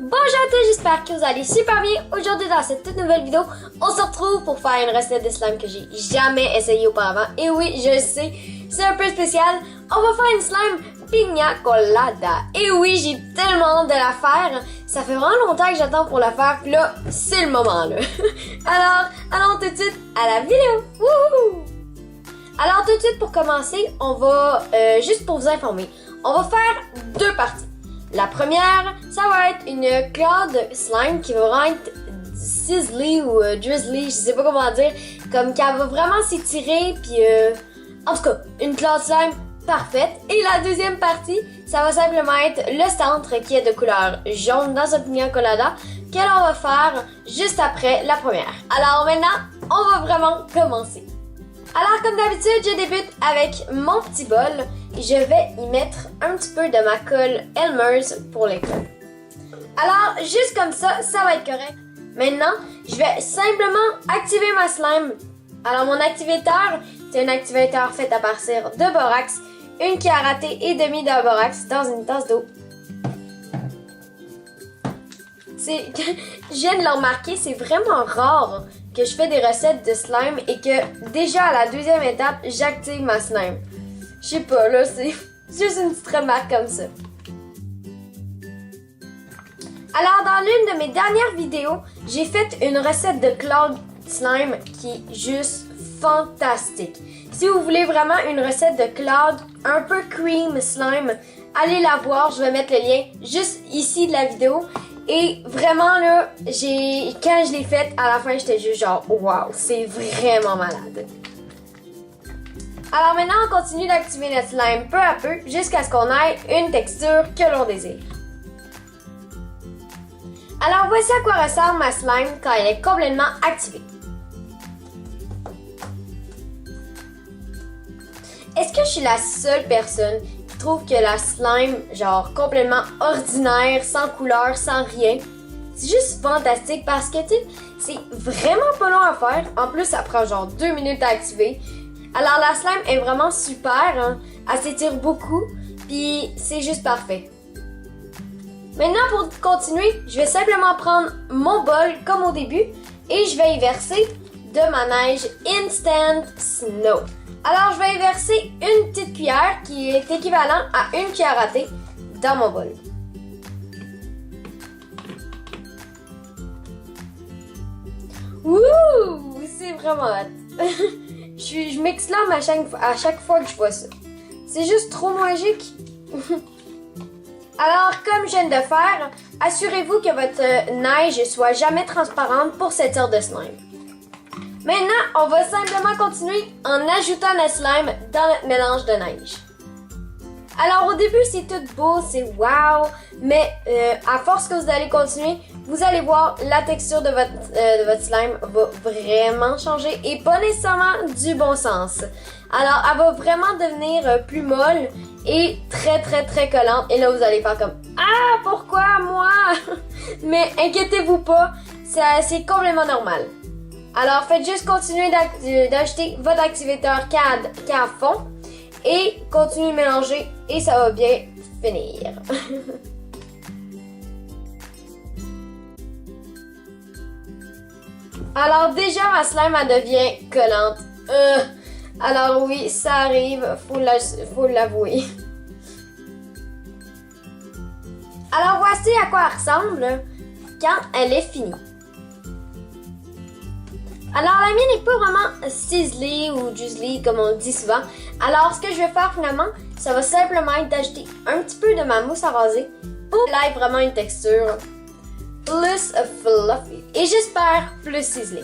Bonjour à tous, j'espère que vous allez super bien. Aujourd'hui dans cette toute nouvelle vidéo, on se retrouve pour faire une recette de slime que j'ai jamais essayé auparavant. Et oui, je le sais, c'est un peu spécial. On va faire une slime pina colada. Et oui, j'ai tellement hâte de la faire. Ça fait vraiment longtemps que j'attends pour la faire, puis là, c'est le moment là. Alors, allons tout de suite à la vidéo. Wouhou! Alors tout de suite pour commencer, on va, juste pour vous informer, on va faire deux parties. La première, ça va être une cloud slime qui va vraiment être sizzly ou drizzly, je sais pas comment dire, comme qu'elle va vraiment s'étirer, puis en tout cas, une cloud slime parfaite. Et la deuxième partie, ça va simplement être le centre qui est de couleur jaune dans un pina colada, qu'elle on va faire juste après la première. Alors maintenant, on va vraiment commencer. Alors comme d'habitude, je débute avec mon petit bol et je vais y mettre un petit peu de ma colle Elmer's pour les colles. Alors juste comme ça, ça va être correct. Maintenant, je vais simplement activer ma slime. Alors mon activateur, c'est un activateur fait à partir de borax, une cuillère à thé et demi de borax dans une tasse d'eau. Je viens de le remarquer, c'est vraiment rare que je fais des recettes de slime et que déjà à la deuxième étape, j'active ma slime. Je sais pas, là, c'est juste une petite remarque comme ça. Alors, dans l'une de mes dernières vidéos, j'ai fait une recette de cloud slime qui est juste fantastique. Si vous voulez vraiment une recette de cloud un peu cream slime, allez la voir, je vais mettre le lien juste ici de la vidéo. Et vraiment là, quand je l'ai faite, à la fin, j'étais juste genre, wow, c'est vraiment malade. Alors maintenant, on continue d'activer notre slime peu à peu jusqu'à ce qu'on ait une texture que l'on désire. Alors voici à quoi ressemble ma slime quand elle est complètement activée. Est-ce que je suis la seule personne qui trouve que la slime, genre complètement ordinaire, sans couleur, sans rien, c'est juste fantastique parce que tu sais, c'est vraiment pas long à faire. En plus, ça prend genre 2 minutes à activer. Alors la slime est vraiment super, hein? Elle s'étire beaucoup, puis c'est juste parfait. Maintenant, pour continuer, je vais simplement prendre mon bol comme au début et je vais y verser de ma neige Instant Snow. Alors, je vais y verser une petite cuillère qui est équivalent à une cuillère à thé dans mon bol. Wouh! C'est vraiment hot! je m'exclame à chaque fois que je vois ça. C'est juste trop magique! Alors, comme je viens de faire, assurez-vous que votre neige soit jamais transparente pour cette sorte de slime. Maintenant, on va simplement continuer en ajoutant la slime dans notre mélange de neige. Alors au début, c'est tout beau, c'est wow, mais à force que vous allez continuer, vous allez voir la texture de votre slime va vraiment changer et pas nécessairement du bon sens. Alors, elle va vraiment devenir plus molle et très très très collante. Et là, vous allez faire comme « Ah, pourquoi moi? » Mais inquiétez-vous pas, c'est complètement normal. Alors, faites juste continuer d'ajouter votre activateur CAD à fond et continuez de mélanger et ça va bien finir. Alors, déjà, ma slime, elle devient collante. Alors oui, ça arrive, faut l'avouer. Alors, voici à quoi elle ressemble quand elle est finie. Alors la mienne n'est pas vraiment sizzly ou drizzly comme on le dit souvent. Alors ce que je vais faire finalement, ça va simplement être d'ajouter un petit peu de ma mousse à raser pour qu'elle ait vraiment une texture plus fluffy et j'espère plus sizzly.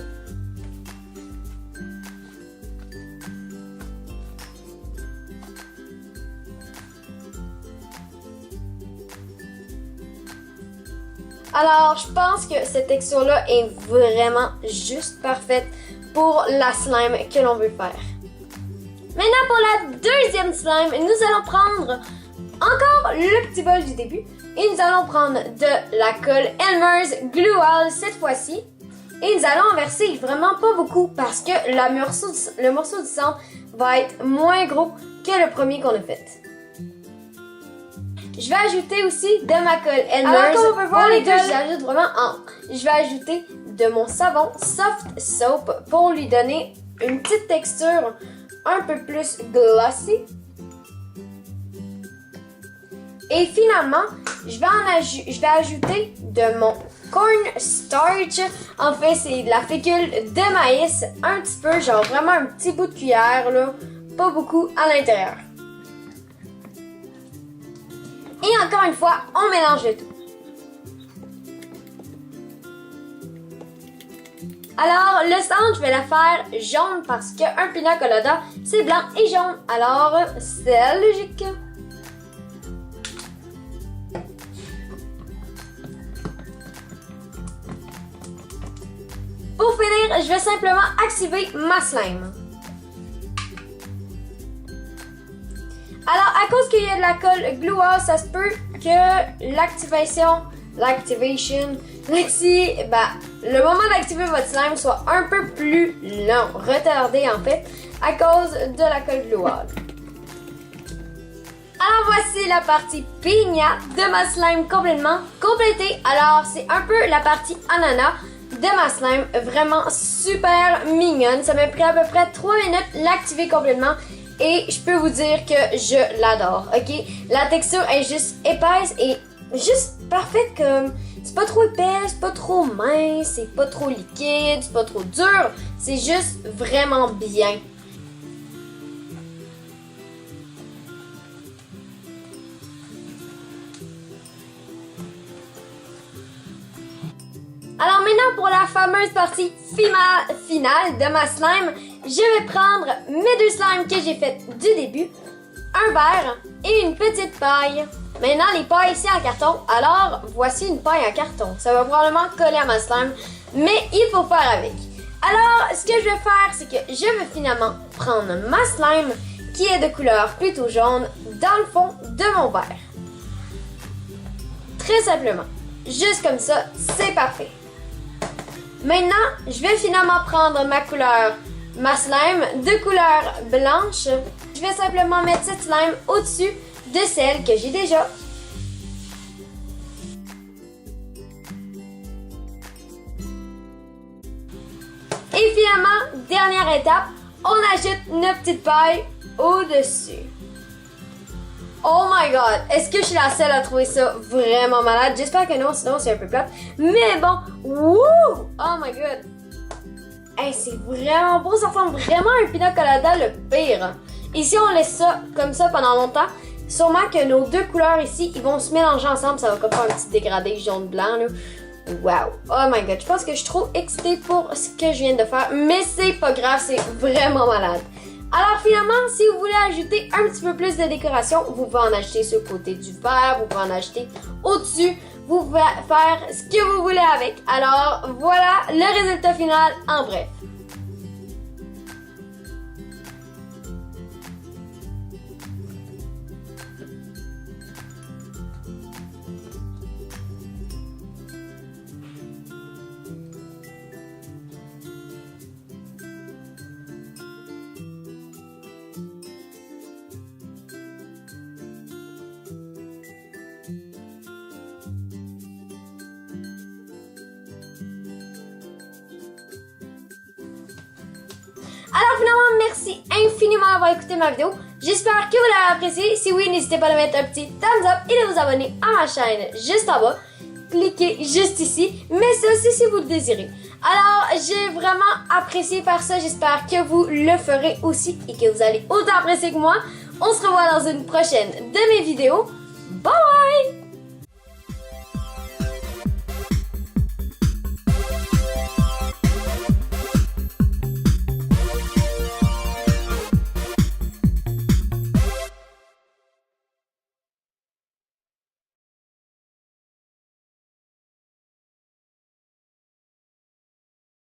Alors, je pense que cette texture-là est vraiment juste parfaite pour la slime que l'on veut faire. Maintenant, pour la deuxième slime, nous allons prendre encore le petit bol du début et nous allons prendre de la colle Elmer's Glue All cette fois-ci et nous allons en verser vraiment pas beaucoup parce que le morceau du centre va être moins gros que le premier qu'on a fait. je vais ajouter aussi de ma colle Elmer's. Alors comme on peut voir, les deux, je les ajoute vraiment en... Je vais ajouter de mon savon Soft Soap pour lui donner une petite texture un peu plus glossy. Et finalement, je vais ajouter de mon corn starch. En fait, c'est de la fécule de maïs, un petit peu, genre vraiment un petit bout de cuillère, là, pas beaucoup à l'intérieur. Et encore une fois, on mélange le tout. Alors, le centre, je vais la faire jaune parce qu'un pina colada, c'est blanc et jaune. Alors, c'est logique. Pour finir, je vais simplement activer ma slime. Alors, à cause qu'il y a de la colle Glua, ça se peut que le moment d'activer votre slime soit un peu plus long, retardé en fait, à cause de la colle Glua. Alors voici la partie pina de ma slime complètement complétée. Alors, c'est un peu la partie ananas de ma slime, vraiment super mignonne. Ça m'a pris à peu près 3 minutes l'activer complètement et je peux vous dire que je l'adore, ok? La texture est juste épaisse et juste parfaite, comme c'est pas trop épais, c'est pas trop mince, c'est pas trop liquide, c'est pas trop dur, c'est juste vraiment bien. Alors maintenant pour la fameuse partie finale de ma slime, je vais prendre mes deux slimes que j'ai faites du début, un verre et une petite paille. Maintenant les pailles ici en carton, alors voici une paille en carton. Ça va probablement coller à ma slime, mais il faut faire avec. Alors ce que je vais faire, c'est que je vais finalement prendre ma slime qui est de couleur plutôt jaune dans le fond de mon verre. Très simplement, juste comme ça, c'est parfait. Maintenant, je vais finalement prendre ma slime de couleur blanche. Je vais simplement mettre cette slime au-dessus de celle que j'ai déjà. Et finalement, dernière étape, on ajoute nos petites pailles au-dessus. Oh my god, est-ce que je suis la seule à trouver ça vraiment malade? J'espère que non, sinon c'est un peu plate. Mais bon, wouh! Oh my god! Hey, c'est vraiment beau, ça ressemble vraiment à un pina colada le pire. Et si on laisse ça comme ça pendant longtemps, sûrement que nos deux couleurs ici, ils vont se mélanger ensemble, ça va comme faire un petit dégradé jaune-blanc là. Wow! Oh my god, je pense que je suis trop excitée pour ce que je viens de faire, mais c'est pas grave, c'est vraiment malade. Alors finalement, si vous voulez ajouter un petit peu plus de décoration, vous pouvez en acheter sur le côté du verre, vous pouvez en acheter au-dessus, vous pouvez faire ce que vous voulez avec. Alors voilà le résultat final en bref. Alors finalement, merci infiniment d'avoir écouté ma vidéo. J'espère que vous l'avez apprécié. Si oui, n'hésitez pas à mettre un petit thumbs up et de vous abonner à ma chaîne juste en bas. Cliquez juste ici, mais ça aussi si vous le désirez. Alors, j'ai vraiment apprécié faire ça. J'espère que vous le ferez aussi et que vous allez autant apprécier que moi. On se revoit dans une prochaine de mes vidéos. Bye bye!